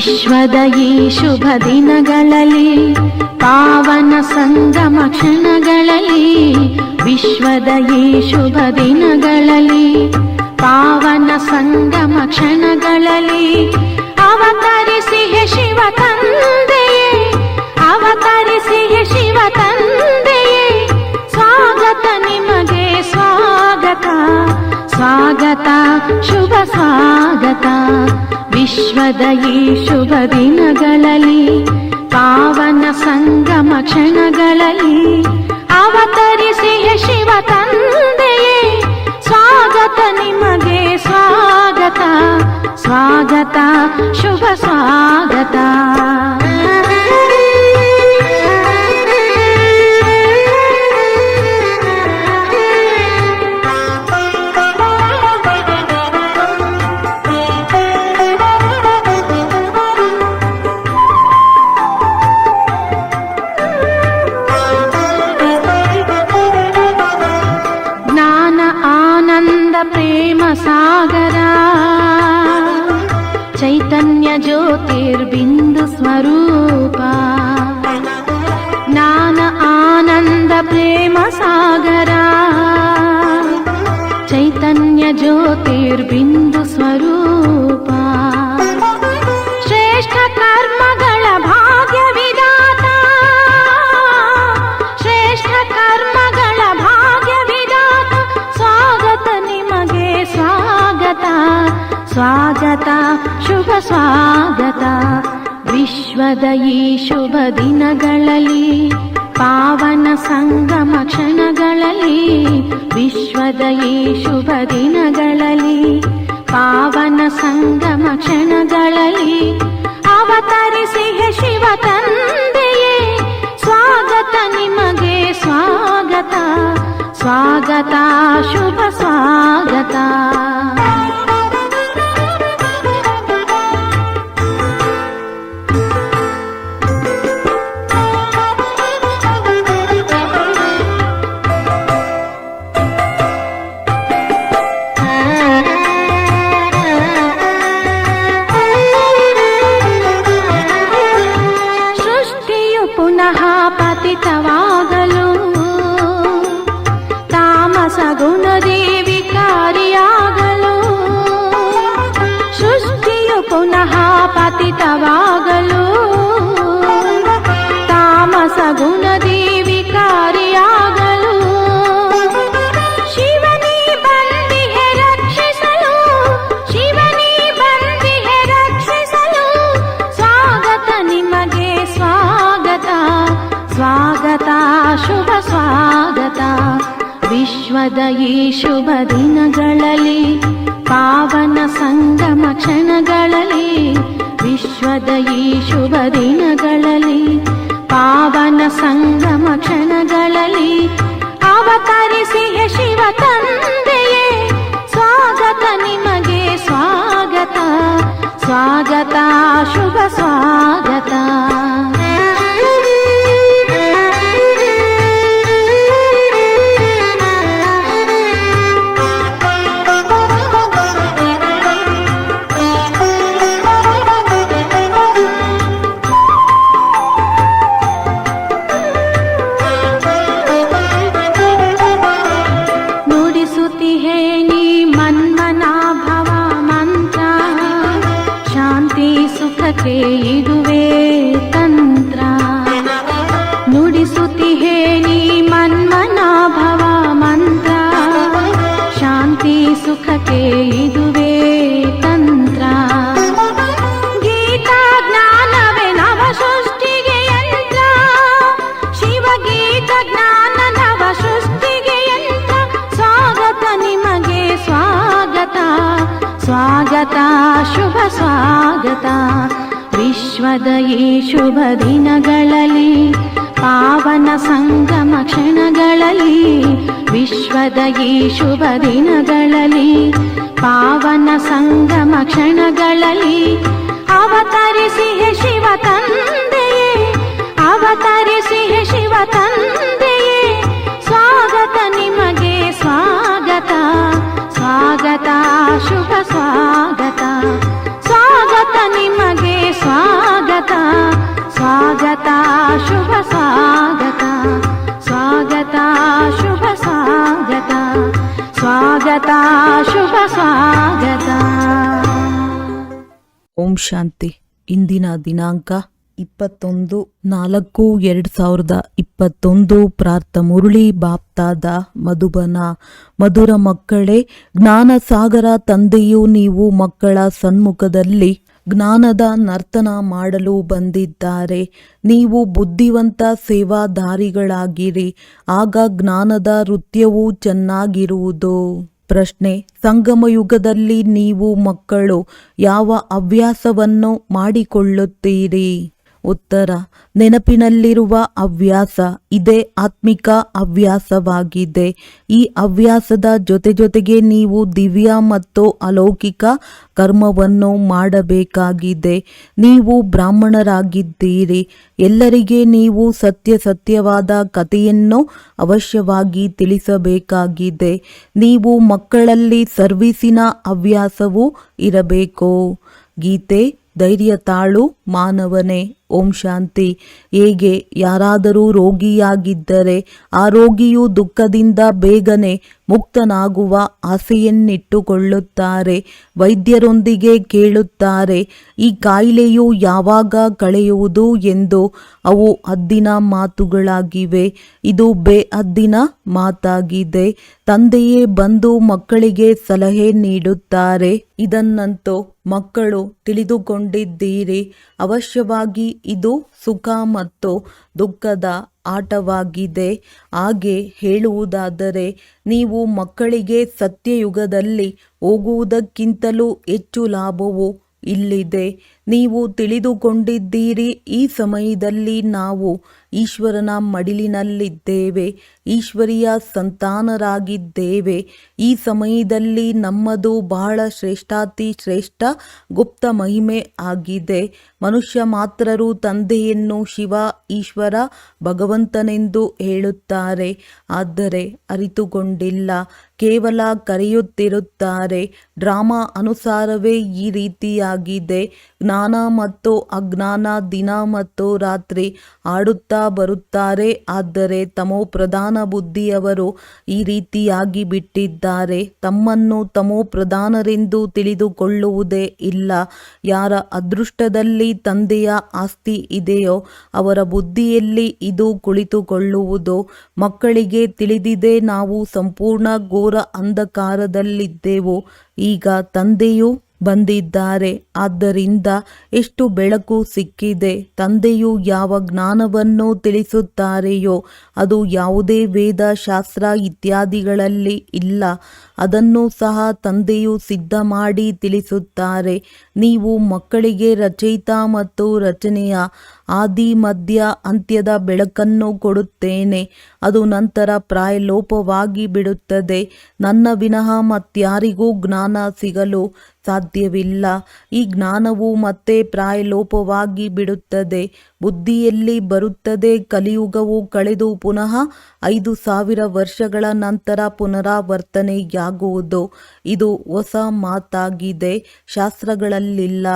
ವಿಶ್ವದ ಈ ಶುಭ ದಿನಗಳಲ್ಲಿ ಪಾವನ ಸಂಗಮ ಕ್ಷಣಗಳಲ್ಲಿ ವಿಶ್ವದ ಈ ಶುಭ ದಿನಗಳಲ್ಲಿ ಪಾವನ ಸಂಗಮ ಕ್ಷಣಗಳಲ್ಲಿ ಅವತರಿಸಿ ಹೇ ಶಿವ ತಂದೆಯೇ ಅವತರಿಸಿ ಹೇ ಶಿವ ತಂದೆಯೇ ಸ್ವಾಗತ ನಿಮಗೆ ಸ್ವಾಗತ ಸ್ವಾಗತ ಶುಭ ಸ್ವಾಗತ ವಿಶ್ವದ ಈ ಶುಭ ದಿನಗಳಲ್ಲಿ ಪಾವನ ಸಂಗಮ ಕ್ಷಣಗಳಲ್ಲಿ ಅವತರಿಸಿ ಹೇ ಶಿವ ತಂದೆಯೇ ಸ್ವಾಗತ ನಿಮಗೆ ಸ್ವಾಗತ ಸ್ವಾಗತ ಶುಭ ಸ್ವಾಗತ ಪ್ರೇಮ ಸಾಗರ ಚೈತನ್ಯ ಜ್ಯೋತಿರ್ಬಿಂದು ಸ್ವರೂಪ ಜ್ಞಾನ ಆನಂದ ಪ್ರೇಮ ಸಾಗರ ಚೈತನ್ಯ ಜ್ಯೋತಿರ್ಬಿಂದು ಸ್ವರೂಪ ಶ್ರೇಷ್ಠ ಕರ್ಮಗಳ ಭಾಗ್ಯ ವಿಧಾತ ಶ್ರೇಷ್ಠ ಕರ್ಮಗಳ ಭಾಗ್ಯ ವಿಧಾತ ಸ್ವಾಗತ ನಿಮಗೆ ಸ್ವಾಗತ ಸ್ವಾಗತ ಶುಭ ಸ್ವಾಗತ ವಿಶ್ವದ ಈ ಶುಭ ದಿನಗಳಲ್ಲಿ ಪಾವನ ಸಂಗಮ ಕ್ಷಣಗಳಲ್ಲಿ ವಿಶ್ವದ ಈ ಶುಭ ದಿನಗಳಲ್ಲಿ ಪಾವನ ಸಂಗಮ ಕ್ಷಣಗಳಲ್ಲಿ ಅವತರಿಸಿ ಹೇ ಶಿವ ತಂದೆಯೇ ಸ್ವಾಗತ ನಿಮಗೆ ಸ್ವಾಗತ ಸ್ವಾಗತ ಶುಭ ಸ್ವಾಗತ ಪುನಃ ಪತಿತವಾಗಲು ತಾಮಸ ಗುಣದಿ ವಿಕಾರಿಯಾಗಲು ಸೃಷ್ಟಿಯು ಪುನಃ ಪತಿತವಾಗಲು ತಾಮಸ ಗುಣದಿ ವಿಕಾರಿಯಾಗಲು ಶಿವನೇ ಬಂದಿಹೆ ರಕ್ಷಿಸಲು ಶಿವನೇ ಬಂದಿಹೆ ರಕ್ಷಿಸಲು ಸ್ವಾಗತ ನಿಮಗೆ ಸ್ವಾಗತ ಸ್ವಾಗತ ಶುಭ ಸ್ವಾಗತ ವಿಶ್ವದ ಈ ಶುಭ ದಿನಗಳಲ್ಲಿ ಪಾವನ ಸಂಗಮ ಕ್ಷಣಗಳಲ್ಲಿ ವಿಶ್ವದ ಈ ಶುಭ ದಿನಗಳಲ್ಲಿ ಪಾವನ ಸಂಗಮ ಕ್ಷಣಗಳಲ್ಲಿ ಅವತರಿಸಿ ಹೇ ಶಿವ ತಂದೆಯೇ ಸ್ವಾಗತ ನಿಮಗೆ ಸ್ವಾಗತ ಸ್ವಾಗತ ಶುಭ ಸ್ವಾಗತ ಸುಖಕ್ಕೆ ಇದುವೇ ತಂತ್ರ ನುಡಿಸುತ್ತಿಹೇ ನೀ ಮನ್ಮನಾಭವ ಮಂತ್ರ ಶಾಂತಿ ಸುಖಕ್ಕೆ ಇದುವೇ ತಂತ್ರ ಗೀತಾ ಜ್ಞಾನವೇ ನವ ಸೃಷ್ಟಿಗೆ ಯಂತ್ರ ಶಿವಗೀತ ಜ್ಞಾನ ನವ ಸೃಷ್ಟಿಗೆ ಯಂತ್ರ ಸ್ವಾಗತ ನಿಮಗೆ ಸ್ವಾಗತ ಸ್ವಾಗತ ಶುಭ ಸ್ವಾಗತ ವಿಶ್ವದ ಈ ಶುಭ ದಿನಗಳಲ್ಲಿ ಪಾವನ ಸಂಗಮ ಕ್ಷಣಗಳಲ್ಲಿ ವಿಶ್ವದ ಈ ಶುಭ ದಿನಗಳಲ್ಲಿ ಪಾವನ ಸಂಗಮ ಕ್ಷಣಗಳಲ್ಲಿ ಅವತರಿಸಿ ಹೇ ಶಿವ ತಂದೆಯೇ ಅವತರಿಸಿ ಹೇ ಶಿವ ತಂದೆಯೇ ಸ್ವಾಗತ ನಿಮಗೆ ಸ್ವಾಗತ ಸ್ವಾಗತ ಶುಭ ಸ್ವಾಗತ ಸ್ವಾಗತ ನಿಮಗೆ ಸ್ವಾಗತ ಸ್ವಾಗತ ಶುಭ ಸ್ವಾಗತ. ಓಂ ಶಾಂತಿ. ಇಂದಿನ ದಿನಾಂಕ 21/4/2021. ಪ್ರಾರ್ಥ ಮುರಳಿ ಬಾಪ್ತಾದ ಮಧುಬನ. ಮಧುರ ಮಕ್ಕಳೇ, ಜ್ಞಾನ ಸಾಗರ ತಂದೆಯು ನೀವು ಮಕ್ಕಳ ಸನ್ಮುಖದಲ್ಲಿ ಜ್ಞಾನದ ನರ್ತನ ಮಾಡಲು ಬಂದಿದ್ದಾರೆ. ನೀವು ಬುದ್ಧಿವಂತ ಸೇವಾದಾರಿಗಳಾಗಿರಿ, ಆಗ ಜ್ಞಾನದ ನೃತ್ಯವೂ ಚೆನ್ನಾಗಿರುವುದು. ಪ್ರಶ್ನೆ: ಸಂಗಮ ಯುಗದಲ್ಲಿ ನೀವು ಮಕ್ಕಳು ಯಾವ ಹವ್ಯಾಸವನ್ನು ಮಾಡಿಕೊಳ್ಳುತ್ತೀರಿ? ಉತ್ತರ: ನೆನಪಿನಲ್ಲಿರುವ ಹವ್ಯಾಸ ಇದೇ ಆತ್ಮಿಕ ಹವ್ಯಾಸವಾಗಿದೆ. ಈ ಹವ್ಯಾಸದ ಜೊತೆಗೆ ನೀವು ದಿವ್ಯ ಮತ್ತು ಅಲೌಕಿಕ ಕರ್ಮವನ್ನು ಮಾಡಬೇಕಾಗಿದೆ. ನೀವು ಬ್ರಾಹ್ಮಣರಾಗಿದ್ದೀರಿ. ಎಲ್ಲರಿಗೆ ನೀವು ಸತ್ಯವಾದ ಕಥೆಯನ್ನು ಅವಶ್ಯವಾಗಿ ತಿಳಿಸಬೇಕಾಗಿದೆ. ನೀವು ಮಕ್ಕಳಲ್ಲಿ ಸರ್ವೀಸಿನ ಹವ್ಯಾಸವೂ ಇರಬೇಕು. ಗೀತೆ. ಧೈರ್ಯ ತಾಳು ಮಾನವನೇ. ಓಂ ಶಾಂತಿ. ಹೇಗೆ ಯಾರಾದರೂ ರೋಗಿಯಾಗಿದ್ದರೆ ಆ ರೋಗಿಯು ದುಃಖದಿಂದ ಬೇಗನೆ ಮುಕ್ತನಾಗುವ ಆಸೆಯನ್ನಿಟ್ಟುಕೊಳ್ಳುತ್ತಾರೆ. ವೈದ್ಯರೊಂದಿಗೆ ಕೇಳುತ್ತಾರೆ, ಈ ಕಾಯಿಲೆಯು ಯಾವಾಗ ಕಳೆಯುವುದು ಎಂದು. ಅವು ಹದ್ದಿನ ಮಾತುಗಳಾಗಿವೆ. ಇದು ಬೇಹದ್ದಿನ ಮಾತಾಗಿದೆ. ತಂದೆಯೇ ಬಂದು ಮಕ್ಕಳಿಗೆ ಸಲಹೆ ನೀಡುತ್ತಾರೆ. ಇದನ್ನಂತೂ ಮಕ್ಕಳು ತಿಳಿದುಕೊಂಡಿದ್ದೀರಿ. ಅವಶ್ಯವಾಗಿ ಇದು ಸುಖ ಮತ್ತು ದುಃಖದ ಆಟವಾಗಿದೆ. ಹಾಗೆ ಹೇಳುವುದಾದರೆ, ನೀವು ಮಕ್ಕಳಿಗೆ ಸತ್ಯಯುಗದಲ್ಲಿ ಹೋಗುವುದಕ್ಕಿಂತಲೂ ಹೆಚ್ಚು ಲಾಭವು ಇಲ್ಲಿದೆ. ನೀವು ತಿಳಿದುಕೊಂಡಿದ್ದೀರಿ, ಈ ಸಮಯದಲ್ಲಿ ನಾವು ಈಶ್ವರನ ಮಡಿಲಿನಲ್ಲಿದ್ದೇವೆ, ಈಶ್ವರಿಯ ಸಂತಾನರಾಗಿದ್ದೇವೆ. ಈ ಸಮಯದಲ್ಲಿ ನಮ್ಮದು ಬಹಳ ಶ್ರೇಷ್ಠಾತಿ ಶ್ರೇಷ್ಠ ಗುಪ್ತ ಮಹಿಮೆ ಆಗಿದೆ. ಮನುಷ್ಯ ಮಾತ್ರರು ತಂದೆಯನ್ನು ಶಿವ, ಈಶ್ವರ, ಭಗವಂತನೆಂದು ಹೇಳುತ್ತಾರೆ, ಆದರೆ ಅರಿತುಕೊಂಡಿಲ್ಲ. ಕೇವಲ ಕರೆಯುತ್ತಿರುತ್ತಾರೆ. ಡ್ರಾಮಾ ಅನುಸಾರವೇ ಈ ರೀತಿಯಾಗಿದೆ. ಜ್ಞಾನ ಮತ್ತು ಅಜ್ಞಾನ ದಿನ ಮತ್ತು ರಾತ್ರಿ ಆಡುತ್ತಾ ಬರುತ್ತಾರೆ. ಆದರೆ ತಮೋ ಪ್ರಧಾನ ಬುದ್ಧಿಯವರು ಈ ರೀತಿಯಾಗಿ ಬಿಟ್ಟಿದ್ದಾರೆ. ತಮ್ಮನ್ನು ತಮೋ ಪ್ರಧಾನರೆಂದು ತಿಳಿದುಕೊಳ್ಳುವುದೇ ಇಲ್ಲ. ಯಾರ ಅದೃಷ್ಟದಲ್ಲಿ ತಂದೆಯ ಆಸ್ತಿ ಇದೆಯೋ ಅವರ ಬುದ್ಧಿಯಲ್ಲಿ ಇದು ಕುಳಿತುಕೊಳ್ಳುವುದು. ಮಕ್ಕಳಿಗೆ ತಿಳಿದಿದೆ, ನಾವು ಸಂಪೂರ್ಣ ಘೋರ ಅಂಧಕಾರದಲ್ಲಿದ್ದೆವು. ಈಗ ತಂದೆಯು ಬಂದಿದ್ದಾರೆ. ಆದ್ದರಿಂದ ಎಷ್ಟು ಬೆಳಕು ಸಿಕ್ಕಿದೆ. ತಂದೆಯು ಯಾವ ಜ್ಞಾನವನ್ನು ತಿಳಿಸುತ್ತಾರೆಯೋ ಅದು ಯಾವುದೇ ವೇದ, ಶಾಸ್ತ್ರ ಇತ್ಯಾದಿಗಳಲ್ಲಿ ಇಲ್ಲ. ಅದನ್ನು ಸಹ ತಂದೆಯು ಸಿದ್ಧ ಮಾಡಿ ತಿಳಿಸುತ್ತಾರೆ. ನೀವು ಮಕ್ಕಳಿಗೆ ರಚಯಿತ ಮತ್ತು ರಚನೆಯ ಆದಿ ಮಧ್ಯ ಅಂತ್ಯದ ಬೆಳಕನ್ನು ಕೊಡುತ್ತೇನೆ. ಅದು ನಂತರ ಪ್ರಾಯಲೋಪವಾಗಿ ಬಿಡುತ್ತದೆ. ನನ್ನ ವಿನಃ ಮತ್ಯಾರಿಗೂ ಜ್ಞಾನ ಸಿಗಲು ಸಾಧ್ಯವಿಲ್ಲ. ಈ ಜ್ಞಾನವು ಮತ್ತೆ ಪ್ರಾಯಲೋಪವಾಗಿ ಬಿಡುತ್ತದೆ. ಬುದ್ಧಿಯಲ್ಲಿ ಬರುತ್ತದೆ. ಕಲಿಯುಗವು ಕಳೆದು ಪುನಃ 5000 ವರ್ಷಗಳ ನಂತರ ಪುನರಾವರ್ತನೆಯಾಗುವುದು. ಇದು ಹೊಸ ಮಾತಾಗಿದೆ, ಶಾಸ್ತ್ರಗಳಲ್ಲಿಲ್ಲ.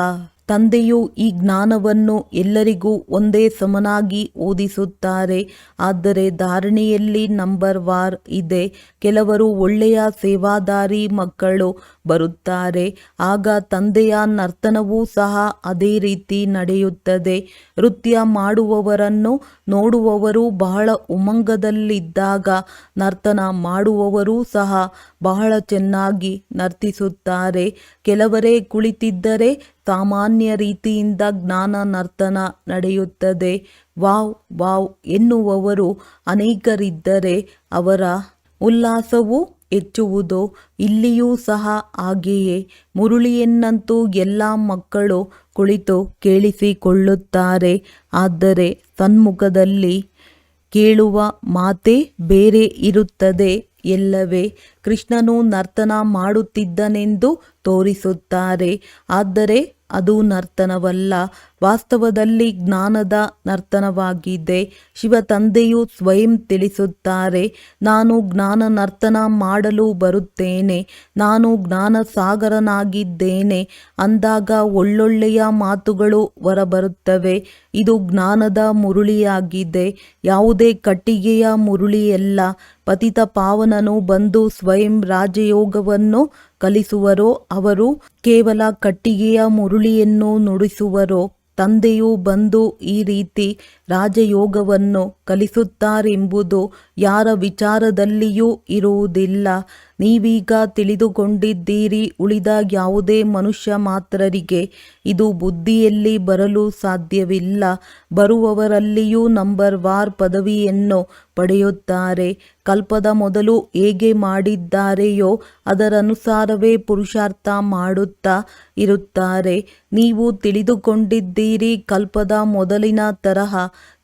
ತಂದೆಯು ಈ ಜ್ಞಾನವನ್ನು ಎಲ್ಲರಿಗೂ ಒಂದೇ ಸಮನಾಗಿ ಓದಿಸುತ್ತಾರೆ. ಆದರೆ ಧಾರಣೆಯಲ್ಲಿ ನಂಬರ್ ವಾರ್ ಇದೆ. ಕೆಲವರು ಒಳ್ಳೆಯ ಸೇವಾದಾರಿ ಮಕ್ಕಳು ಬರುತ್ತಾರೆ. ಆಗ ತಂದೆಯ ನರ್ತನವೂ ಸಹ ಅದೇ ರೀತಿ ನಡೆಯುತ್ತದೆ. ನೃತ್ಯ ಮಾಡುವವರನ್ನು ನೋಡುವವರು ಬಹಳ ಉಮಂಗದಲ್ಲಿದ್ದಾಗ ನರ್ತನ ಮಾಡುವವರೂ ಸಹ ಬಹಳ ಚೆನ್ನಾಗಿ ನರ್ತಿಸುತ್ತಾರೆ. ಕೆಲವರೇ ಕುಳಿತಿದ್ದರೆ ಸಾಮಾನ್ಯ ರೀತಿಯಿಂದ ಜ್ಞಾನ ನರ್ತನ ನಡೆಯುತ್ತದೆ. ವಾವ್ ವಾವ್ ಎನ್ನುವವರು ಅನೇಕರಿದ್ದರೆ ಅವರ ಉಲ್ಲಾಸವು ಹೆಚ್ಚುವುದು. ಇಲ್ಲಿಯೂ ಸಹ ಹಾಗೆಯೇ. ಮುರುಳಿಯನ್ನಂತೂ ಎಲ್ಲ ಮಕ್ಕಳು ಕುಳಿತು ಕೇಳಿಸಿಕೊಳ್ಳುತ್ತಾರೆ. ಆದರೆ ಸನ್ಮುಖದಲ್ಲಿ ಕೇಳುವ ಮಾತೇ ಬೇರೆ ಇರುತ್ತದೆ ಎಲ್ಲವೇ. ಕೃಷ್ಣನು ನರ್ತನ ಮಾಡುತ್ತಿದ್ದನೆಂದು ತೋರಿಸುತ್ತಾರೆ, ಆದರೆ ಅದು ನರ್ತನವಲ್ಲ. ವಾಸ್ತವದಲ್ಲಿ ಜ್ಞಾನದ ನರ್ತನವಾಗಿದೆ. ಶಿವ ತಂದೆಯು ಸ್ವಯಂ ತಿಳಿಸುತ್ತಾರೆ, ನಾನು ಜ್ಞಾನ ನರ್ತನ ಮಾಡಲು ಬರುತ್ತೇನೆ, ನಾನು ಜ್ಞಾನ ಸಾಗರನಾಗಿದ್ದೇನೆ ಅಂದಾಗ ಒಳ್ಳೊಳ್ಳೆಯ ಮಾತುಗಳು ಹೊರಬರುತ್ತವೆ. ಇದು ಜ್ಞಾನದ ಮುರುಳಿಯಾಗಿದೆ, ಯಾವುದೇ ಕಟ್ಟಿಗೆಯ ಮುರುಳಿಯಲ್ಲ. ಪತಿತ ಪಾವನನು ಬಂದು ಸ್ವಯಂ ರಾಜಯೋಗವನ್ನು ಕಲಿಸುವರೋ ಅವರು ಕೇವಲ ಕಟ್ಟಿಗೆಯ ಮುರುಳಿಯನ್ನು ನುಡಿಸುವರೋ? ತಂದೆಯು ಬಂದು ಈ ರೀತಿ ರಾಜಯೋಗವನ್ನು ಕಲಿಸುತ್ತಾರೆಂಬುದು ಯಾರ ವಿಚಾರದಲ್ಲಿಯೂ ಇರುವುದಿಲ್ಲ. ನೀವೀಗ ತಿಳಿದುಕೊಂಡಿದ್ದೀರಿ. ಉಳಿದ ಯಾವುದೇ ಮನುಷ್ಯ ಮಾತ್ರರಿಗೆ ಇದು ಬುದ್ಧಿಯಲ್ಲಿ ಬರಲು ಸಾಧ್ಯವಿಲ್ಲ. ಬರುವವರಲ್ಲಿಯೂ ನಂಬರ್ ವಾರ್ ಪದವಿಯನ್ನು ಪಡೆಯುತ್ತಾರೆ. ಕಲ್ಪದ ಮೊದಲು ಹೇಗೆ ಮಾಡಿದ್ದಾರೆಯೋ ಅದರನುಸಾರವೇ ಪುರುಷಾರ್ಥ ಮಾಡುತ್ತಾ ಇರುತ್ತಾರೆ. ನೀವು ತಿಳಿದುಕೊಂಡಿದ್ದೀರಿ. ಕಲ್ಪದ ಮೊದಲಿನ ತರಹ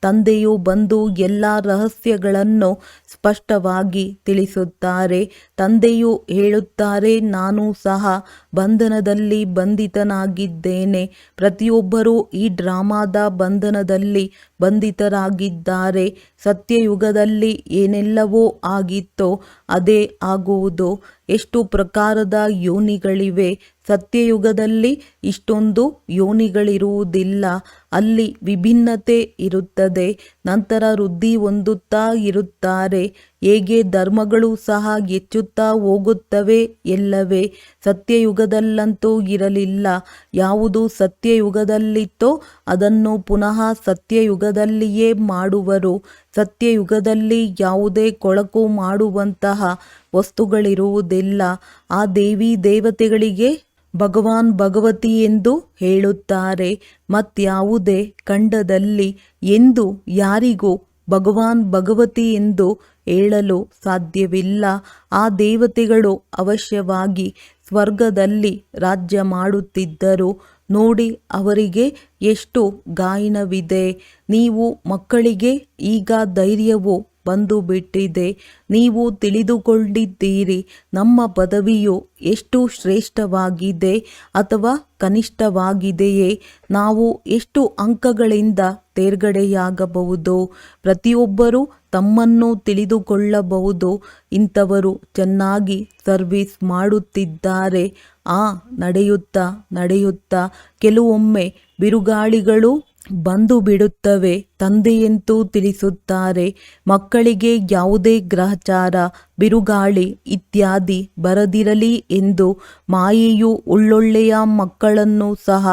ತಂದೆಯು ಬಂದು ಎಲ್ಲ ರಹಸ್ಯಗಳನ್ನು ಸ್ಪಷ್ಟವಾಗಿ ತಿಳಿಸುತ್ತಾರೆ. ತಂದೆಯು ಹೇಳುತ್ತಾರೆ, ನಾನು ಸಹ ಬಂಧನದಲ್ಲಿ ಬಂಧಿತನಾಗಿದ್ದೇನೆ. ಪ್ರತಿಯೊಬ್ಬರೂ ಈ ಡ್ರಾಮಾದ ಬಂಧನದಲ್ಲಿ ಬಂಧಿತರಾಗಿದ್ದಾರೆ. ಸತ್ಯಯುಗದಲ್ಲಿ ಏನೆಲ್ಲವೋ ಆಗಿತ್ತೋ ಅದೇ ಆಗುವುದು. ಎಷ್ಟು ಪ್ರಕಾರದ ಯೋನಿಗಳಿವೆ. ಸತ್ಯಯುಗದಲ್ಲಿ ಇಷ್ಟೊಂದು ಯೋನಿಗಳಿರುವುದಿಲ್ಲ. ಅಲ್ಲಿ ವಿಭಿನ್ನತೆ ಇರುತ್ತದೆ. ನಂತರ ವೃದ್ಧಿ ಹೊಂದುತ್ತಾ ಇರುತ್ತಾರೆ. ಹೇಗೆ ಧರ್ಮಗಳು ಸಹ ಹೆಚ್ಚುತ್ತಾ ಹೋಗುತ್ತವೆ ಎಲ್ಲವೇ. ಸತ್ಯಯುಗದಲ್ಲಂತೂ ಇರಲಿಲ್ಲ. ಯಾವುದು ಸತ್ಯಯುಗದಲ್ಲಿತ್ತೋ ಅದನ್ನು ಪುನಃ ಸತ್ಯಯುಗದಲ್ಲಿಯೇ ಮಾಡುವರು. ಸತ್ಯಯುಗದಲ್ಲಿ ಯಾವುದೇ ಕೊಳಕು ಮಾಡುವಂತಹ ವಸ್ತುಗಳಿರುವುದಿಲ್ಲ. ಆ ದೇವಿ ದೇವತೆಗಳಿಗೆ ಭಗವಾನ್ ಭಗವತಿ ಎಂದು ಹೇಳುತ್ತಾರೆ. ಮತ್ಯಾವುದೇ ಖಂಡದಲ್ಲಿ ಎಂದು ಯಾರಿಗೂ ಭಗವಾನ್ ಭಗವತಿ ಎಂದು ಹೇಳಲು ಸಾಧ್ಯವಿಲ್ಲ. ಆ ದೇವತೆಗಳು ಅವಶ್ಯವಾಗಿ ಸ್ವರ್ಗದಲ್ಲಿ ರಾಜ್ಯ ಮಾಡುತ್ತಿದ್ದರು. ನೋಡಿ ಅವರಿಗೆ ಎಷ್ಟು ಗಾಯನವಿದೆ. ನೀವು ಮಕ್ಕಳಿಗೆ ಈಗ ಧೈರ್ಯವು ಬಂದು ಬಿಟ್ಟಿದೆ. ನೀವು ತಿಳಿದುಕೊಂಡಿದ್ದೀರಿ ನಮ್ಮ ಪದವಿಯು ಎಷ್ಟು ಶ್ರೇಷ್ಠವಾಗಿದೆ ಅಥವಾ ಕನಿಷ್ಠವಾಗಿದೆಯೇ, ನಾವು ಎಷ್ಟು ಅಂಕಗಳಿಂದ ತೇರ್ಗಡೆಯಾಗಬಹುದು. ಪ್ರತಿಯೊಬ್ಬರೂ ತಮ್ಮನ್ನು ತಿಳಿದುಕೊಳ್ಳಬಹುದು. ಇಂಥವರು ಚೆನ್ನಾಗಿ ಸರ್ವಿಸ್ ಮಾಡುತ್ತಿದ್ದಾರೆ. ನಡೆಯುತ್ತಾ ಕೆಲವೊಮ್ಮೆ ಬಿರುಗಾಳಿಗಳು ಬಂದು ಬಿಡುತ್ತವೆ. ತಂದೆಯಂತೂ ತಿಳಿಸುತ್ತಾರೆ, ಮಕ್ಕಳಿಗೆ ಯಾವುದೇ ಗ್ರಹಚಾರ, ಬಿರುಗಾಳಿ ಇತ್ಯಾದಿ ಬರದಿರಲಿ ಎಂದು. ಮಾಯೆಯು ಒಳ್ಳೊಳ್ಳೆಯ ಮಕ್ಕಳನ್ನು ಸಹ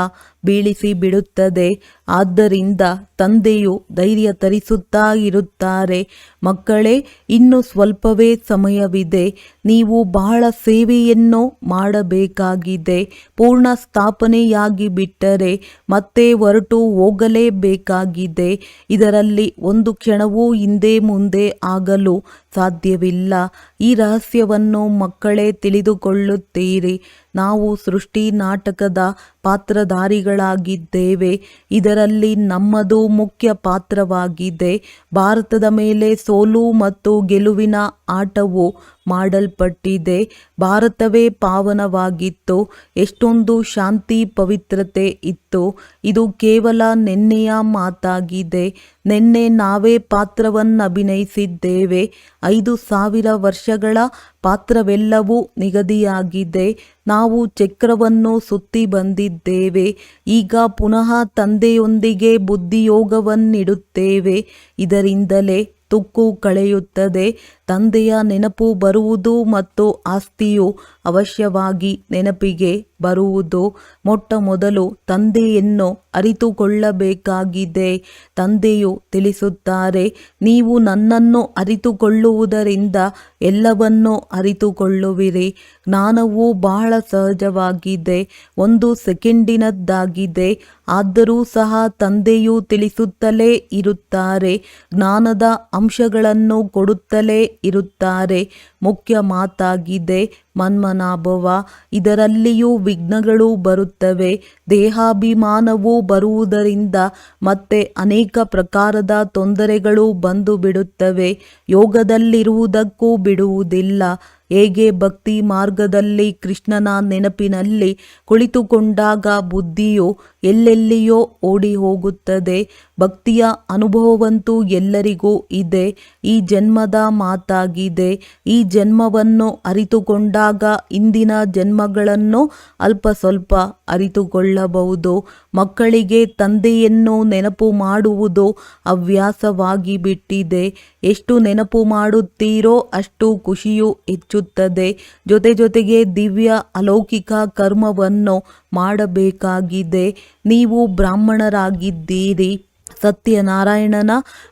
ಬೀಳಿಸಿ ಬಿಡುತ್ತದೆ. ಆದ್ದರಿಂದ ತಂದೆಯು ಧೈರ್ಯ ತರಿಸುತ್ತಾ ಇರುತ್ತಾರೆ, ಮಕ್ಕಳೇ ಇನ್ನು ಸ್ವಲ್ಪವೇ ಸಮಯವಿದೆ. ನೀವು ಬಹಳ ಸೇವೆಯನ್ನು ಮಾಡಬೇಕಾಗಿದೆ. ಪೂರ್ಣ ಸ್ಥಾಪನೆಯಾಗಿ ಬಿಟ್ಟರೆ ಮತ್ತೆ ಹೊರಟು ಹೋಗಲೇಬೇಕಾಗಿದೆ. ಇದರಲ್ಲಿ ಒಂದು ಕ್ಷಣವೂ ಹಿಂದೆ ಮುಂದೆ ಆಗಲು ಸಾಧ್ಯವಿಲ್ಲ. ಈ ರಹಸ್ಯವನ್ನು ಮಕ್ಕಳೇ ತಿಳಿದುಕೊಳ್ಳುತ್ತೀರಿ. ನಾವು ಸೃಷ್ಟಿ ನಾಟಕದ ಪಾತ್ರಧಾರಿಗಳಾಗಿದ್ದೇವೆ. ಇದರಲ್ಲಿ ನಮ್ಮದು ಮುಖ್ಯ ಪಾತ್ರವಾಗಿದೆ. ಭಾರತದ ಮೇಲೆ ಸೋಲು ಮತ್ತು ಗೆಲುವಿನ ಆಟವು ಮಾಡಲ್ಪಟ್ಟಿದೆ. ಭಾರತವೇ ಪಾವನವಾಗಿತ್ತು. ಎಷ್ಟೊಂದು ಶಾಂತಿ ಪವಿತ್ರತೆ ಇತ್ತು. ಇದು ಕೇವಲ ನೆನ್ನೆಯ ಮಾತಾಗಿದೆ. ನೆನ್ನೆ ನಾವೇ ಪಾತ್ರವನ್ನಭಿನಯಿಸಿದ್ದೇವೆ. 5000 ವರ್ಷಗಳ ಪಾತ್ರವೆಲ್ಲವೂ ನಿಗದಿಯಾಗಿದೆ. ನಾವು ಚಕ್ರವನ್ನು ಸುತ್ತಿ ಬಂದಿದ್ದೇವೆ. ಈಗ ಪುನಃ ತಂದೆಯೊಂದಿಗೆ ಬುದ್ಧಿಯೋಗವನ್ನಿಡುತ್ತೇವೆ. ಇದರಿಂದಲೇ ತುಕ್ಕು ಕಳೆಯುತ್ತದೆ. ತಂದೆಯ ನೆನಪು ಬರುವುದು ಮತ್ತು ಆಸ್ತಿಯು ಅವಶ್ಯವಾಗಿ ನೆನಪಿಗೆ ಬರುವುದು. ಮೊಟ್ಟ ಮೊದಲು ತಂದೆಯನ್ನು ಅರಿತುಕೊಳ್ಳಬೇಕಾಗಿದೆ. ತಂದೆಯು ತಿಳಿಸುತ್ತಾರೆ, ನೀವು ನನ್ನನ್ನು ಅರಿತುಕೊಳ್ಳುವುದರಿಂದ ಎಲ್ಲವನ್ನೂ ಅರಿತುಕೊಳ್ಳುವಿರಿ. ಜ್ಞಾನವು ಬಹಳ ಸಹಜವಾಗಿದೆ, 1 ಸೆಕೆಂಡಿನದ್ದಾಗಿದೆ. ಆದರೂ ಸಹ ತಂದೆಯು ತಿಳಿಸುತ್ತಲೇ ಇರುತ್ತಾರೆ, ಜ್ಞಾನದ ಅಂಶಗಳನ್ನು ಕೊಡುತ್ತಲೇ ಇರುತ್ತಾರೆ. ಮುಖ್ಯ ಮಾತಾಗಿದೆ ಮನ್ಮನಾಭವ. ಇದರಲ್ಲಿಯೂ ವಿಘ್ನಗಳು ಬರುತ್ತವೆ. ದೇಹಾಭಿಮಾನವು ಬರುವುದರಿಂದ ಮತ್ತೆ ಅನೇಕ ಪ್ರಕಾರದ ತೊಂದರೆಗಳು ಬಂದು ಬಿಡುತ್ತವೆ. ಯೋಗದಲ್ಲಿರುವುದಕ್ಕೂ ಬಿಡುವುದಿಲ್ಲ. ಹೇಗೆ ಭಕ್ತಿ ಮಾರ್ಗದಲ್ಲಿ ಕೃಷ್ಣನ ನೆನಪಿನಲ್ಲಿ ಕುಳಿತುಕೊಂಡಾಗ ಬುದ್ಧಿಯು ಎಲ್ಲೆಲ್ಲಿಯೋ ಓಡಿ ಹೋಗುತ್ತದೆ. ಭಕ್ತಿಯ ಅನುಭವವಂತೂ ಎಲ್ಲರಿಗೂ ಇದೆ. ಈ ಜನ್ಮದ ಮಾತಾಗಿದೆ. ಈ ಜನ್ಮವನ್ನು ಅರಿತುಕೊಂಡಾಗ ಇಂದಿನ ಜನ್ಮಗಳನ್ನು ಅಲ್ಪ ಸ್ವಲ್ಪ ಅರಿತುಕೊಳ್ಳಬಹುದು. ಮಕ್ಕಳಿಗೆ ತಂದೆಯನ್ನು ನೆನಪು ಮಾಡುವುದು ಹವ್ಯಾಸವಾಗಿ ಬಿಟ್ಟಿದೆ. ಎಷ್ಟು ನೆನಪು ಮಾಡುತ್ತೀರೋ ಅಷ್ಟು ಖುಷಿಯು ಹೆಚ್ಚುತ್ತದೆ. ಜೊತೆಗೆ ದಿವ್ಯ ಅಲೌಕಿಕ ಕರ್ಮವನ್ನು ಮಾಡಬೇಕಾಗಿದೆ. ನೀವು ಬ್ರಾಹ್ಮಣರಾಗಿದ್ದೀರಿ. ಸತ್ಯನಾರಾಯಣನ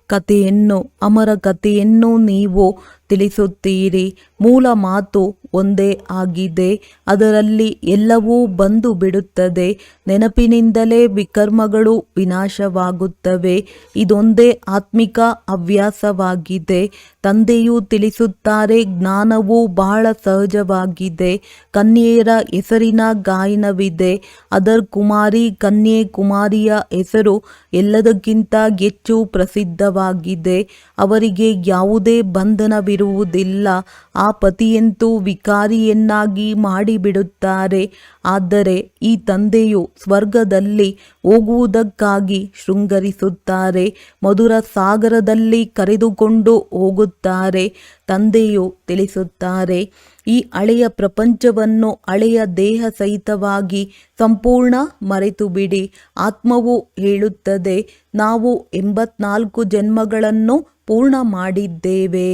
ಕಥೆಯನ್ನು, ಅಮರ ಕಥೆಯನ್ನು ನೀವು ತಿಳಿಸುತ್ತೀರಿ. ಮೂಲ ಮಾತು ಒಂದೇ ಆಗಿದೆ. ಅದರಲ್ಲಿ ಎಲ್ಲವೂ ಬಂದು ಬಿಡುತ್ತದೆ. ನೆನಪಿನಿಂದಲೇ ವಿಕರ್ಮಗಳು ವಿನಾಶವಾಗುತ್ತವೆ. ಇದೊಂದೇ ಆತ್ಮಿಕ ಹವ್ಯಾಸವಾಗಿದೆ. ತಂದೆಯು ತಿಳಿಸುತ್ತಾರೆ, ಜ್ಞಾನವು ಬಹಳ ಸಹಜವಾಗಿದೆ. ಕನ್ಯೆಯರ ಹೆಸರಿನ ಗಾಯನವಿದೆ. ಅದರ್ ಕುಮಾರಿ ಕನ್ಯೆ ಕುಮಾರಿಯ ಹೆಸರು ಎಲ್ಲದಕ್ಕಿಂತ ಹೆಚ್ಚು ಪ್ರಸಿದ್ಧವಾಗಿದೆ. ಅವರಿಗೆ ಯಾವುದೇ ಬಂಧನವಿರುವುದಿಲ್ಲ. ಆ ಪತಿಯಂತೂ ವಿಕಾರಿಯನ್ನಾಗಿ ಮಾಡಿಬಿಡುತ್ತಾರೆ. ಆದರೆ ಈ ತಂದೆಯು ಸ್ವರ್ಗದಲ್ಲಿ ಹೋಗುವುದಕ್ಕಾಗಿ ಶೃಂಗರಿಸುತ್ತಾರೆ. ಮಧುರ ಸಾಗರದಲ್ಲಿ ಕರೆದುಕೊಂಡು ಹೋಗುತ್ತಾರೆ. ತಂದೆಯು ತಿಳಿಸುತ್ತಾರೆ, ಈ ಹಳೆಯ ಪ್ರಪಂಚವನ್ನು ಹಳೆಯ ದೇಹ ಸಹಿತವಾಗಿ ಸಂಪೂರ್ಣ ಮರೆತು ಬಿಡಿ. ಆತ್ಮವು ಹೇಳುತ್ತದೆ, ನಾವು 84 ಜನ್ಮಗಳನ್ನು ಪೂರ್ಣ ಮಾಡಿದ್ದೇವೆ.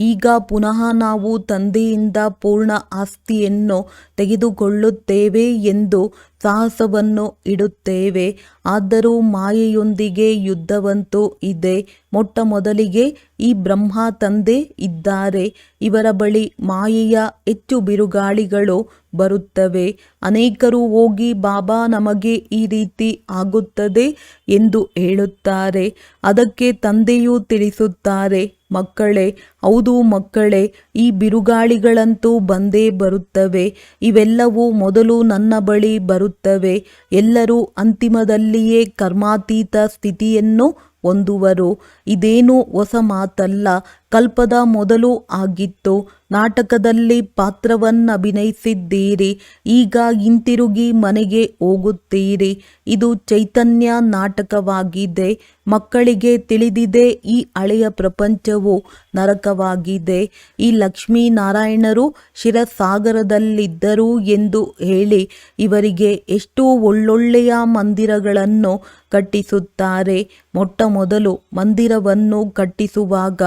ಈಗ ಪುನಃ ನಾವು ತಂದೆಯಿಂದ ಪೂರ್ಣ ಆಸ್ತಿಯನ್ನು ತೆಗೆದುಕೊಳ್ಳುತ್ತೇವೆ ಎಂದು ಸಾಹಸವನ್ನು ಇಡುತ್ತೇವೆ. ಆದರೂ ಮಾಯೆಯೊಂದಿಗೆ ಯುದ್ಧವಂತೂ ಇದೆ. ಮೊಟ್ಟ ಮೊದಲಿಗೆ ಈ ಬ್ರಹ್ಮ ತಂದೆ ಇದ್ದಾರೆ. ಇವರ ಬಳಿ ಮಾಯೆಯ ಹೆಚ್ಚು ಬಿರುಗಾಳಿಗಳು ಬರುತ್ತವೆ. ಅನೇಕರು ಹೋಗಿ ಬಾಬಾ ನಮಗೆ ಈ ರೀತಿ ಆಗುತ್ತದೆ ಎಂದು ಹೇಳುತ್ತಾರೆ. ಅದಕ್ಕೆ ತಂದೆಯು ತಿಳಿಸುತ್ತಾರೆ, ಮಕ್ಕಳೇ, ಹೌದು ಮಕ್ಕಳೇ, ಈ ಬಿರುಗಾಳಿಗಳಂತೂ ಬಂದೇ ಬರುತ್ತವೆ. ಇವೆಲ್ಲವೂ ಮೊದಲು ನನ್ನ ಬಳಿ ಬರುತ್ತವೆ. ಎಲ್ಲರೂ ಅಂತಿಮದಲ್ಲಿಯೇ ಕರ್ಮಾತೀತ ಸ್ಥಿತಿಯನ್ನು ಹೊಂದುವರು. ಇದೇನು ಹೊಸ ಮಾತಲ್ಲ. ಕಲ್ಪದ ಮೊದಲು ಆಗಿತ್ತು. ನಾಟಕದಲ್ಲಿ ಪಾತ್ರವನ್ನಭಿನಯಿಸಿದ್ದೀರಿ. ಈಗ ಹಿಂತಿರುಗಿ ಮನೆಗೆ ಹೋಗುತ್ತೀರಿ. ಇದು ಚೈತನ್ಯ ನಾಟಕವಾಗಿದೆ. ಮಕ್ಕಳಿಗೆ ತಿಳಿದಿದೆ, ಈ ಹಳೆಯ ಪ್ರಪಂಚವು ನರಕವಾಗಿದೆ. ಈ ಲಕ್ಷ್ಮೀನಾರಾಯಣರು ಶಿರಸಾಗರದಲ್ಲಿದ್ದರು ಎಂದು ಹೇಳಿ ಇವರಿಗೆ ಎಷ್ಟೋ ಒಳ್ಳೊಳ್ಳೆಯ ಮಂದಿರಗಳನ್ನು ಕಟ್ಟಿಸುತ್ತಾರೆ. ಮೊಟ್ಟ ಮೊದಲು ಮಂದಿರವನ್ನು ಕಟ್ಟಿಸುವಾಗ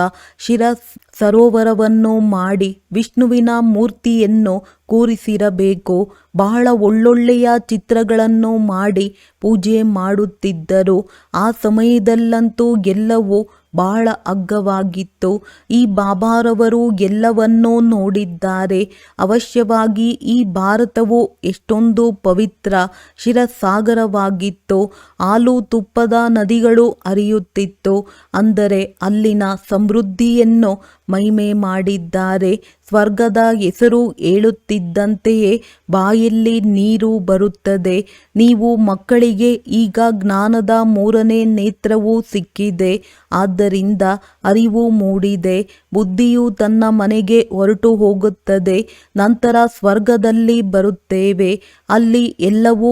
ಸರೋವರವನ್ನು ಮಾಡಿ ವಿಷ್ಣುವಿನ ಮೂರ್ತಿಯನ್ನು ಕೂರಿಸಿರಬೇಕು. ಬಹಳ ಒಳ್ಳೊಳ್ಳೆಯ ಚಿತ್ರಗಳನ್ನು ಮಾಡಿ ಪೂಜೆ ಮಾಡುತ್ತಿದ್ದರು. ಆ ಸಮಯದಲ್ಲಂತೂ ಎಲ್ಲವೂ ಬಹಳ ಅಗ್ಗವಾಗಿತ್ತು. ಈ ಬಾಬಾರವರು ಎಲ್ಲವನ್ನೂ ನೋಡಿದ್ದಾರೆ. ಅವಶ್ಯವಾಗಿ ಈ ಭಾರತವು ಎಷ್ಟೊಂದು ಪವಿತ್ರ ಶಿರಸಾಗರವಾಗಿತ್ತು. ಹಾಲು ತುಪ್ಪದ ನದಿಗಳು ಹರಿಯುತ್ತಿತ್ತು. ಅಂದರೆ ಅಲ್ಲಿನ ಸಮೃದ್ಧಿಯನ್ನು ಮಹಿಮೆ ಮಾಡಿದ್ದಾರೆ. ಸ್ವರ್ಗದ ಹೆಸರು ಹೇಳುತ್ತಿದ್ದಂತೆಯೇ ಬಾಯಲ್ಲಿ ನೀರು ಬರುತ್ತದೆ. ನೀವು ಮಕ್ಕಳಿಗೆ ಈಗ ಜ್ಞಾನದ 3ನೇ ನೇತ್ರವೂ ಸಿಕ್ಕಿದೆ. ಆದ್ದರಿಂದ ಅರಿವು ಮೂಡಿದೆ. ಬುದ್ಧಿಯು ತನ್ನ ಮನೆಗೆ ಹೊರಟು ಹೋಗುತ್ತದೆ. ನಂತರ ಸ್ವರ್ಗದಲ್ಲಿ ಬರುತ್ತೇವೆ. ಅಲ್ಲಿ ಎಲ್ಲವೂ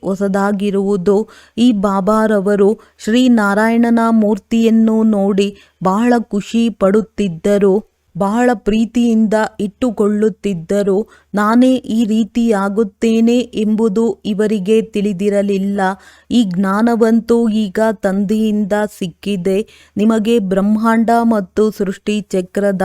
ಹೊಸದಾಗಿರುವುದು. ಈ ಬಾಬಾರವರು ಶ್ರೀನಾರಾಯಣನ ಮೂರ್ತಿಯನ್ನು ನೋಡಿ ಬಹಳ ಖುಷಿ ಪಡುತ್ತಿದ್ದರು. ಬಹಳ ಪ್ರೀತಿಯಿಂದ ಇಟ್ಟುಕೊಳ್ಳುತ್ತಿದ್ದರು. ನಾನೇ ಈ ರೀತಿಯಾಗುತ್ತೇನೆ ಎಂಬುದು ಇವರಿಗೆ ತಿಳಿದಿರಲಿಲ್ಲ. ಈ ಜ್ಞಾನವಂತೂ ಈಗ ತಂದೆಯಿಂದ ಸಿಕ್ಕಿದೆ. ನಿಮಗೆ ಬ್ರಹ್ಮಾಂಡ ಮತ್ತು ಸೃಷ್ಟಿ ಚಕ್ರದ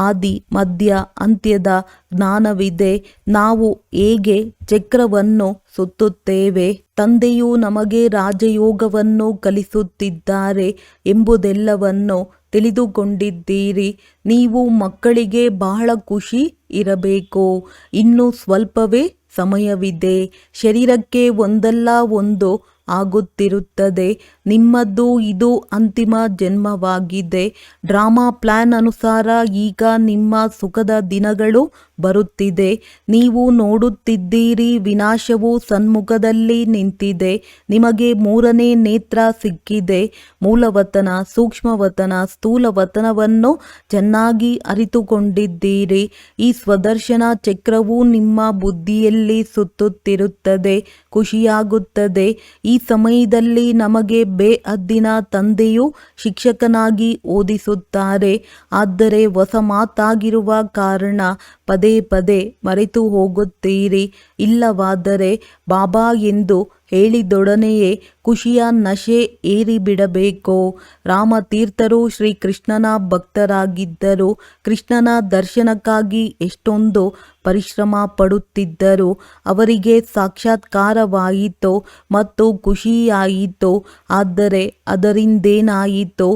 ಆದಿ ಮಧ್ಯ ಅಂತ್ಯದ ಜ್ಞಾನವಿದೆ. ನಾವು ಹೇಗೆ ಚಕ್ರವನ್ನು ಸುತ್ತುತ್ತೇವೆ, ತಂದೆಯು ನಮಗೆ ರಾಜಯೋಗವನ್ನು ಕಲಿಸುತ್ತಿದ್ದಾರೆ ಎಂಬುದೆಲ್ಲವನ್ನು ತಿಳಿದುಕೊಂಡಿದ್ದೀರಿ. ನೀವು ಮಕ್ಕಳಿಗೆ ಬಹಳ ಖುಷಿ ಇರಬೇಕು. ಇನ್ನು ಸ್ವಲ್ಪವೇ ಸಮಯವಿದೆ. ಶರೀರಕ್ಕೆ ಒಂದಲ್ಲ ಒಂದು ಆಗುತ್ತಿರುತ್ತದೆ. ನಿಮ್ಮದು ಇದು ಅಂತಿಮ ಜನ್ಮವಾಗಿದೆ. ಡ್ರಾಮಾ ಪ್ಲಾನ್ ಅನುಸಾರ ಈಗ ನಿಮ್ಮ ಸುಖದ ದಿನಗಳು ಬರುತ್ತಿದೆ. ನೀವು ನೋಡುತ್ತಿದ್ದೀರಿ, ವಿನಾಶವು ಸನ್ಮುಖದಲ್ಲಿ ನಿಂತಿದೆ. ನಿಮಗೆ ಮೂರನೇ ನೇತ್ರ ಸಿಕ್ಕಿದೆ. ಮೂಲವತನ, ಸೂಕ್ಷ್ಮವತನ, ಸ್ಥೂಲವತನವನ್ನು ಚೆನ್ನಾಗಿ ಅರಿತುಕೊಂಡಿದ್ದೀರಿ. ಈ ಸ್ವದರ್ಶನ ಚಕ್ರವು ನಿಮ್ಮ ಬುದ್ಧಿಯಲ್ಲಿ ಸುತ್ತುತ್ತಿರುತ್ತದೆ. ಖುಷಿಯಾಗುತ್ತದೆ. ಈ ಸಮಯದಲ್ಲಿ ನಮಗೆ ಬೇಹದ್ದಿನ ತಂದೆಯು ಶಿಕ್ಷಕನಾಗಿ ಓದಿಸುತ್ತಾರೆ. ಆದರೆ ಹೊಸ ಮಾತಾಗಿರುವ ಕಾರಣ ಪದೇ ಪದೇ ಮರೆತು ಹೋಗುತ್ತೀರಿ. ಇಲ್ಲವಾದರೆ ಬಾಬಾ ಎಂದು ಹೇಳಿದೊಡನೆಯೇ ಖುಷಿಯ ನಶೆ ಏರಿಬಿಡಬೇಕು. ರಾಮತೀರ್ಥರು ಶ್ರೀಕೃಷ್ಣನ ಭಕ್ತರಾಗಿದ್ದರು. ಕೃಷ್ಣನ ದರ್ಶನಕ್ಕಾಗಿ ಎಷ್ಟೊಂದು ಪರಿಶ್ರಮ ಪಡುತ್ತಿದ್ದರು. ಅವರಿಗೆ ಸಾಕ್ಷಾತ್ಕಾರವಾಯಿತು ಮತ್ತು ಖುಷಿಯಾಯಿತು. ಆದರೆ ಅದರಿಂದೇನಾಯಿತು?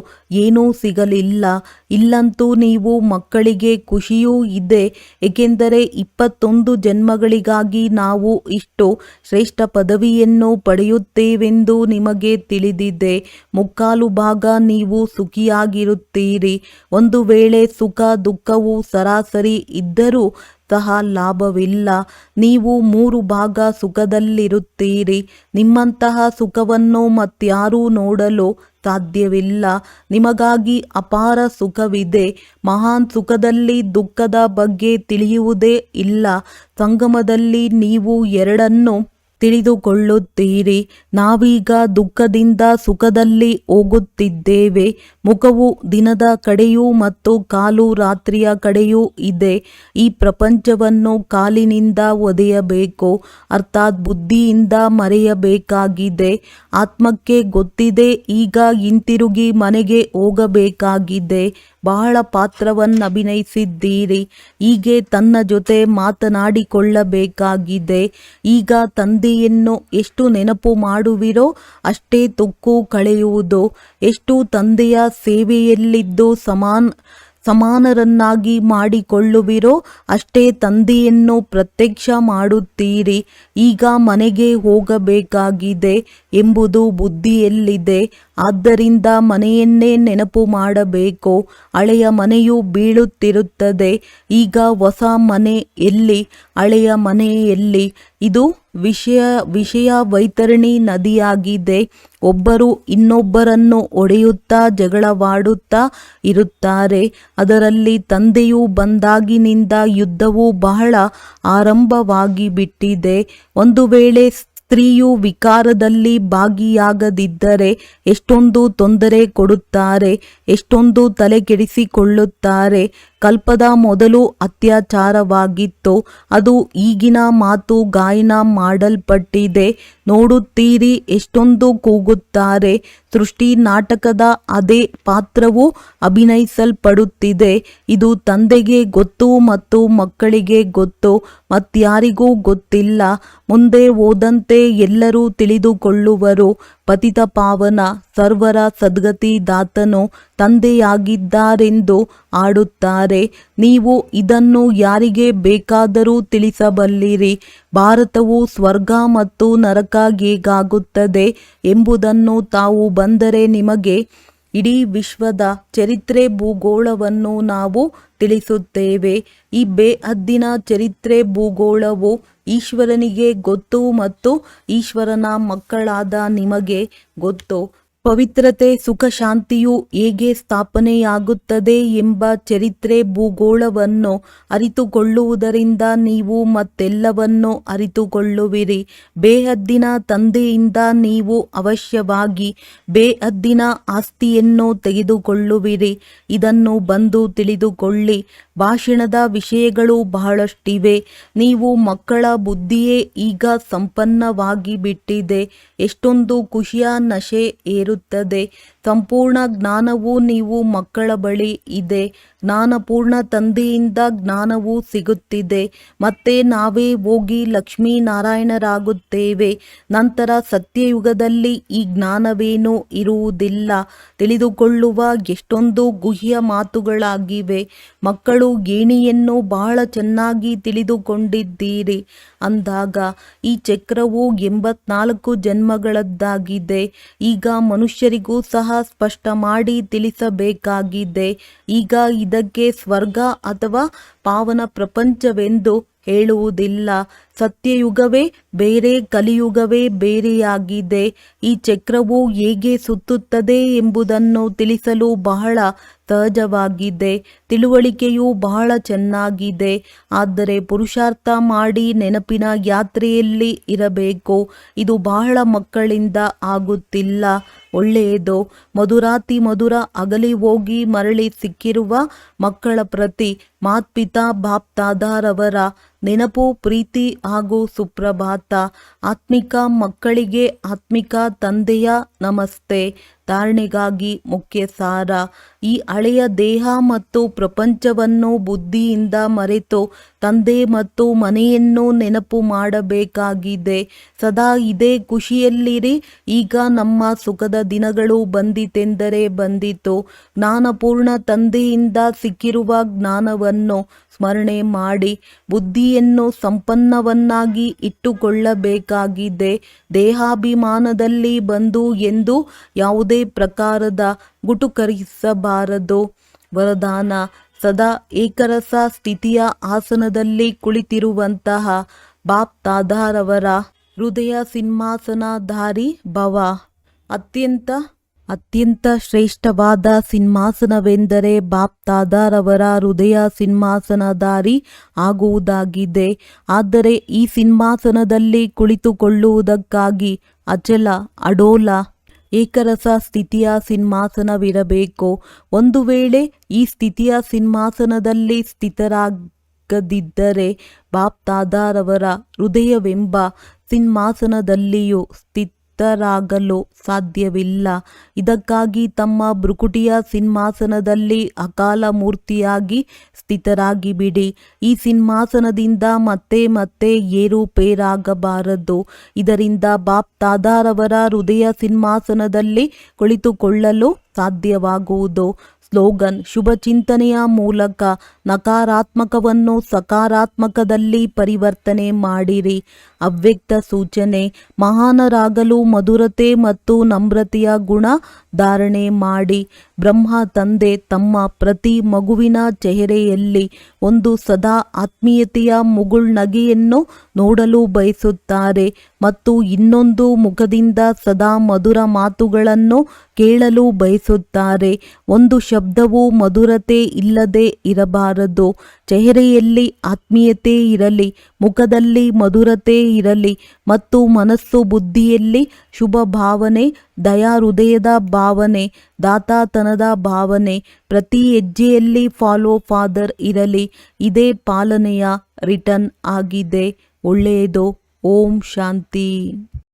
ಏನೂ ಸಿಗಲಿಲ್ಲ. ಇಲ್ಲಂತೂ ನೀವು ಮಕ್ಕಳಿಗೆ ಖುಷಿಯೂ ಇದೆ, ಏಕೆಂದರೆ 21 ಜನ್ಮಗಳಿಗಾಗಿ ನಾವು ಇಷ್ಟು ಶ್ರೇಷ್ಠ ಪದವಿಯನ್ನು ಪಡೆಯುತ್ತೇವೆಂದು ನಿಮಗೆ ತಿಳಿದಿದೆ. ಮುಕ್ಕಾಲು ಭಾಗ ನೀವು ಸುಖಿಯಾಗಿರುತ್ತೀರಿ. ಒಂದು ವೇಳೆ ಸುಖ ದುಃಖವು ಸರಾಸರಿ ಇದ್ದರೂ ಸಹ ಲಾಭವಿಲ್ಲ. ನೀವು 3 ಭಾಗ ಸುಖದಲ್ಲಿರುತ್ತೀರಿ. ನಿಮ್ಮಂತಹ ಸುಖವನ್ನು ಮತ್ಯಾರೂ ನೋಡಲು ಸಾಧ್ಯವಿಲ್ಲ. ನಿಮಗಾಗಿ ಅಪಾರ ಸುಖವಿದೆ. ಮಹಾನ್ ಸುಖದಲ್ಲಿ ದುಃಖದ ಬಗ್ಗೆ ತಿಳಿಯುವುದೇ ಇಲ್ಲ. ಸಂಗಮದಲ್ಲಿ ನೀವು ಎರಡನ್ನೂ ತಿಳಿದುಕೊಳ್ಳುತ್ತೀರಿ. ನಾವೀಗ ದುಃಖದಿಂದ ಸುಖದಲ್ಲಿ ಹೋಗುತ್ತಿದ್ದೇವೆ. ಮುಖವು ದಿನದ ಕಡೆಯೂ ಮತ್ತು ಕಾಲು ರಾತ್ರಿಯ ಕಡೆಯೂ ಇದೆ. ಈ ಪ್ರಪಂಚವನ್ನು ಕಾಲಿನಿಂದ ಒದೆಯಬೇಕು, ಅರ್ಥಾತ್ ಬುದ್ಧಿಯಿಂದ ಮರೆಯಬೇಕಾಗಿದೆ. ಆತ್ಮಕ್ಕೆ ಗೊತ್ತಿದೆ, ಈಗ ಹಿಂತಿರುಗಿ ಮನೆಗೆ ಹೋಗಬೇಕಾಗಿದೆ. ಬಹಳ ಪಾತ್ರವನ್ನಭಿನಯಿಸಿದ್ದೀರಿ. ಹೀಗೆ ತನ್ನ ಜೊತೆ ಮಾತನಾಡಿಕೊಳ್ಳಬೇಕಾಗಿದೆ. ಈಗ ತಂದೆಯನ್ನು ಎಷ್ಟು ನೆನಪು ಮಾಡುವಿರೋ ಅಷ್ಟೇ ತುಕ್ಕು ಕಳೆಯುವುದು. ಎಷ್ಟು ತಂದೆಯ ಸೇವೆಯಲ್ಲಿದ್ದು ಸಮಾನರನ್ನಾಗಿ ಮಾಡಿಕೊಳ್ಳುವಿರೋ ಅಷ್ಟೇ ತಂದೆಯನ್ನು ಪ್ರತ್ಯಕ್ಷ ಮಾಡುತ್ತೀರಿ. ಈಗ ಮನೆಗೆ ಹೋಗಬೇಕಾಗಿದೆ ಎಂಬುದು ಬುದ್ಧಿಯಲ್ಲಿದೆ. ಆದ್ದರಿಂದ ಮನೆಯನ್ನೇ ನೆನಪು ಮಾಡಬೇಕು. ಹಳೆಯ ಮನೆಯು ಬೀಳುತ್ತಿರುತ್ತದೆ. ಈಗ ಹೊಸ ಮನೆ ಎಲ್ಲಿ? ಹಳೆಯ ಮನೆ ಎಲ್ಲಿ? ಇದು ವಿಷಯ ವೈತರಣಿ ನದಿಯಾಗಿದೆ. ಒಬ್ಬರು ಇನ್ನೊಬ್ಬರನ್ನು ಹೊಡೆಯುತ್ತಾ ಜಗಳವಾಡುತ್ತಾ ಇರುತ್ತಾರೆ. ಅದರಲ್ಲಿ ತಂದೆಯು ಬಂದಾಗಿನಿಂದ ಯುದ್ಧವು ಬಹಳ ಆರಂಭವಾಗಿ ಬಿಟ್ಟಿದೆ. ಒಂದು ವೇಳೆ ಸ್ತ್ರೀಯು ವಿಕಾರದಲ್ಲಿ ಭಾಗಿಯಾಗದಿದ್ದರೆ ಎಷ್ಟೊಂದು ತೊಂದರೆ ಕೊಡುತ್ತಾರೆ, ಎಷ್ಟೊಂದು ತಲೆ ಕೆಡಿಸಿಕೊಳ್ಳುತ್ತಾರೆ. ಕಲ್ಪದ ಮೊದಲು ಅತ್ಯಾಚಾರವಾಗಿತ್ತು. ಅದು ಈಗಿನ ಮಾತು ಗಾಯನ ಮಾಡಲ್ಪಟ್ಟಿದೆ. ನೋಡುತ್ತೀರಿ, ಎಷ್ಟೊಂದು ಕೂಗುತ್ತಾರೆ. ಸೃಷ್ಟಿ ನಾಟಕದ ಅದೇ ಪಾತ್ರವು ಅಭಿನಯಿಸಲ್ಪಡುತ್ತಿದೆ. ಇದು ತಂದೆಗೆ ಗೊತ್ತು ಮತ್ತು ಮಕ್ಕಳಿಗೆ ಗೊತ್ತು, ಮತ್ಯಾರಿಗೂ ಗೊತ್ತಿಲ್ಲ. ಮುಂದೆ ಹೋದಂತೆ ಎಲ್ಲರೂ ತಿಳಿದುಕೊಳ್ಳುವರು. ಪತಿತ ಪಾವನ ಸರ್ವರ ಸದ್ಗತಿ ದಾತನು ತಂದೆಯಾಗಿದ್ದಾರೆಂದು ಆಡುತ್ತಾರೆ. ನೀವು ಇದನ್ನು ಯಾರಿಗೆ ಬೇಕಾದರೂ ತಿಳಿಸಬಲ್ಲಿರಿ. ಭಾರತವು ಸ್ವರ್ಗ ಮತ್ತು ನರಕ ಹೇಗಾಗುತ್ತದೆ ಎಂಬುದನ್ನು ತಾವು ಬಂದರೆ ನಿಮಗೆ ಇಡೀ ವಿಶ್ವದ ಚರಿತ್ರೆ ಭೂಗೋಳವನ್ನು ನಾವು ತಿಳಿಸುತ್ತೇವೆ. ಈ ಬೇಹದ್ದಿನ ಚರಿತ್ರೆ ಭೂಗೋಳವು ಈಶ್ವರನಿಗೆ ಗೊತ್ತು ಮತ್ತು ಈಶ್ವರನ ಮಕ್ಕಳಾದ ನಿಮಗೆ ಗೊತ್ತು. ಪವಿತ್ರತೆ, ಸುಖ, ಶಾಂತಿಯು ಹೇಗೆ ಸ್ಥಾಪನೆಯಾಗುತ್ತದೆ ಎಂಬ ಚರಿತ್ರೆ ಭೂಗೋಳವನ್ನು ಅರಿತುಕೊಳ್ಳುವುದರಿಂದ ನೀವು ಮತ್ತೆಲ್ಲವನ್ನು ಅರಿತುಕೊಳ್ಳುವಿರಿ. ಬೇಹದ್ದಿನ ತಂದೆಯಿಂದ ನೀವು ಅವಶ್ಯವಾಗಿ ಬೇಹದ್ದಿನ ಆಸ್ತಿಯನ್ನು ತೆಗೆದುಕೊಳ್ಳುವಿರಿ. ಇದನ್ನು ಬಂದು ತಿಳಿದುಕೊಳ್ಳಿ. ಭಾಷಣದ ವಿಷಯಗಳು ಬಹಳಷ್ಟಿವೆ. ನೀವು ಮಕ್ಕಳ ಬುದ್ಧಿಯೇ ಈಗ ಸಂಪನ್ನವಾಗಿ ಬಿಟ್ಟಿದೆ. ಎಷ್ಟೊಂದು ಖುಷಿಯ ನಶೆ ಏರುತ್ತದೆ. ಸಂಪೂರ್ಣ ಜ್ಞಾನವು ನೀವು ಮಕ್ಕಳ ಬಳಿ ಇದೆ. ಜ್ಞಾನಪೂರ್ಣ ತಂದೆಯಿಂದ ಜ್ಞಾನವು ಸಿಗುತ್ತಿದೆ. ಮತ್ತೆ ನಾವೇ ಹೋಗಿ ಲಕ್ಷ್ಮೀನಾರಾಯಣರಾಗುತ್ತೇವೆ. ನಂತರ ಸತ್ಯಯುಗದಲ್ಲಿ ಈ ಜ್ಞಾನವೇನೂ ಇರುವುದಿಲ್ಲ. ತಿಳಿದುಕೊಳ್ಳುವ ಎಷ್ಟೊಂದು ಗುಹ್ಯ ಮಾತುಗಳಾಗಿವೆ. ಮಕ್ಕಳು ಏಣಿಯನ್ನು ಬಹಳ ಚೆನ್ನಾಗಿ ತಿಳಿದುಕೊಂಡಿದ್ದೀರಿ ಅಂದಾಗ ಈ ಚಕ್ರವು 84 ಜನ್ಮಗಳದ್ದಾಗಿದೆ. ಈಗ ಮನುಷ್ಯರಿಗೂ ಸಹ ಸ್ಪಷ್ಟ ಮಾಡಿ ತಿಳಿಸಬೇಕಾಗಿದೆ. ಈಗ ಇದಕ್ಕೆ ಸ್ವರ್ಗ ಅಥವಾ ಪಾವನ ಪ್ರಪಂಚವೆಂದು ಹೇಳುವುದಿಲ್ಲ. ಸತ್ಯಯುಗವೇ ಬೇರೆ, ಕಲಿಯುಗವೇ ಬೇರೆಯಾಗಿದೆ. ಈ ಚಕ್ರವು ಹೇಗೆ ಸುತ್ತುತ್ತದೆ ಎಂಬುದನ್ನು ತಿಳಿಸಲು ಬಹಳ ಸಹಜವಾಗಿದೆ. ತಿಳುವಳಿಕೆಯು ಬಹಳ ಚೆನ್ನಾಗಿದೆ. ಆದರೆ ಪುರುಷಾರ್ಥ ಮಾಡಿ ನೆನಪಿನ ಯಾತ್ರೆಯಲ್ಲಿ ಇರಬೇಕು. ಇದು ಬಹಳ ಮಕ್ಕಳಿಂದ ಆಗುತ್ತಿಲ್ಲ. ಒಳ್ಳೆಯದು. ಮಧುರಾತಿ ಮಧುರ ಅಗಲಿ ಹೋಗಿ ಮರಳಿ ಸಿಕ್ಕಿರುವ ಮಕ್ಕಳ ಪ್ರತಿ ಮಾತ್ಪಿತಾ ಬಾಪ್ದಾದಾರವರ ನೆನಪು, ಪ್ರೀತಿ ಹಾಗೂ ಸುಪ್ರಭಾತ. ಆತ್ಮಿಕ ಮಕ್ಕಳಿಗೆ ಆತ್ಮಿಕ ತಂದೆಯ ನಮಸ್ತೆ. ಧಾರಣೆಗಾಗಿ ಮುಖ್ಯ ಸಾರ. ಈ ಹಳೆಯ ದೇಹ ಮತ್ತು ಪ್ರಪಂಚವನ್ನು ಬುದ್ಧಿಯಿಂದ ಮರೆತು ತಂದೆ ಮತ್ತು ಮನೆಯನ್ನು ನೆನಪು ಮಾಡಬೇಕಾಗಿದೆ. ಸದಾ ಇದೇ ಖುಷಿಯಲ್ಲಿರಿ. ಈಗ ನಮ್ಮ ಸುಖದ ದಿನಗಳು ಬಂದಿತೆಂದರೆ ಬಂದಿತು. ಜ್ಞಾನಪೂರ್ಣ ತಂದೆಯಿಂದ ಸಿಕ್ಕಿರುವ ಜ್ಞಾನವನ್ನು ಸ್ಮರಣೆ ಮಾಡಿ ಬುದ್ಧಿಯನ್ನು ಸಂಪನ್ನವನ್ನಾಗಿ ಇಟ್ಟುಕೊಳ್ಳಬೇಕಾಗಿದೆ. ದೇಹಾಭಿಮಾನದಲ್ಲಿ ಬಂದು ಎಂದು ಯಾವುದೇ ಪ್ರಕಾರದ ಗುಟುಕರಿಸಬಾರದು. ವರದಾನ: ಸದಾ ಏಕರಸ ಸ್ಥಿತಿಯ ಆಸನದಲ್ಲಿ ಕುಳಿತಿರುವಂತಹ ಬಾಪ್ ದಾದಾರವರ ಹೃದಯ ಸಿಂಹಾಸನಧಾರಿ ಭವ. ಅತ್ಯಂತ ಶ್ರೇಷ್ಠವಾದ ಸಿಂಹಾಸನವೆಂದರೆ ಬಾಪ್ ದಾದಾರವರ ಹೃದಯ ಸಿಂಹಾಸನಧಾರಿ ಆಗುವುದಾಗಿದೆ. ಆದರೆ ಈ ಸಿಂಹಾಸನದಲ್ಲಿ ಕುಳಿತುಕೊಳ್ಳುವುದಕ್ಕಾಗಿ ಅಚಲ, ಅಡೋಲ, ಏಕರಸ ಸ್ಥಿತಿಯ ಸಿಂಹಾಸನವಿರಬೇಕು. ಒಂದು ವೇಳೆ ಈ ಸ್ಥಿತಿಯ ಸಿಂಹಾಸನದಲ್ಲಿ ಸ್ಥಿತರಾಗದಿದ್ದರೆ ಬಾಪ್ ದಾದಾರವರ ಹೃದಯವೆಂಬ ಸಿಂಹಾಸನದಲ್ಲಿಯೂ ಸ್ಥಿತರಾಗಲು ಸಾಧ್ಯವಿಲ್ಲ. ಇದಕ್ಕಾಗಿ ತಮ್ಮ ಭ್ರುಕುಟಿಯ ಸಿಂಹಾಸನದಲ್ಲಿ ಅಕಾಲ ಮೂರ್ತಿಯಾಗಿ ಸ್ಥಿತರಾಗಿ ಬಿಡಿ. ಈ ಸಿಂಹಾಸನದಿಂದ ಮತ್ತೆ ಮತ್ತೆ ಏರುಪೇರಾಗಬಾರದು. ಇದರಿಂದ ಬಾಪ್ ದಾದಾರವರ ಹೃದಯ ಸಿಂಹಾಸನದಲ್ಲಿ ಕುಳಿತುಕೊಳ್ಳಲು ಸಾಧ್ಯವಾಗುವುದು. ಸ್ಲೋಗನ್: ಶುಭ ಚಿಂತನೆಯ ಮೂಲಕ ನಕಾರಾತ್ಮಕವನ್ನು ಸಕಾರಾತ್ಮಕದಲ್ಲಿ ಪರಿವರ್ತನೆ ಮಾಡಿರಿ. ಅವ್ಯಕ್ತ ಸೂಚನೆ: ಮಹಾನರಾಗಲು ಮಧುರತೆ ಮತ್ತು ನಮ್ರತೆಯ ಗುಣ ಧಾರಣೆ ಮಾಡಿ. ಬ್ರಹ್ಮ ತಂದೆ ತಮ್ಮ ಪ್ರತಿ ಮಗುವಿನ ಚೆಹರೆಯಲ್ಲಿ ಒಂದು ಸದಾ ಆತ್ಮೀಯತೆಯ ಮುಗುಳ್ನಗೆಯನ್ನು ನೋಡಲು ಬಯಸುತ್ತಾರೆ ಮತ್ತು ಇನ್ನೊಂದು ಮುಖದಿಂದ ಸದಾ ಮಧುರ ಮಾತುಗಳನ್ನು ಕೇಳಲು ಬಯಸುತ್ತಾರೆ. ಒಂದು ಶಬ್ದವು ಮಧುರತೆ ಇಲ್ಲದೆ ಇರಬಾರದು. ಚೆಹರೆಯಲ್ಲಿ ಆತ್ಮೀಯತೆ ಇರಲಿ, ಮುಖದಲ್ಲಿ ಮಧುರತೆ ಇರಲಿ ಮತ್ತು ಮನಸ್ಸು ಬುದ್ಧಿಯಲ್ಲಿ ಶುಭ ಭಾವನೆ, ದಯಾ ಹೃದಯದ ಭಾವನೆ, ದಾತಾತನದ ಭಾವನೆ, ಪ್ರತಿ ಹೆಜ್ಜೆಯಲ್ಲಿ ಫಾಲೋ ಫಾದರ್ ಇರಲಿ. ಇದೇ ಪಾಲನೆಯ ರಿಟರ್ನ್ ಆಗಿದೆ. ಒಳ್ಳೆಯದು. ಓಂ ಶಾಂತಿ.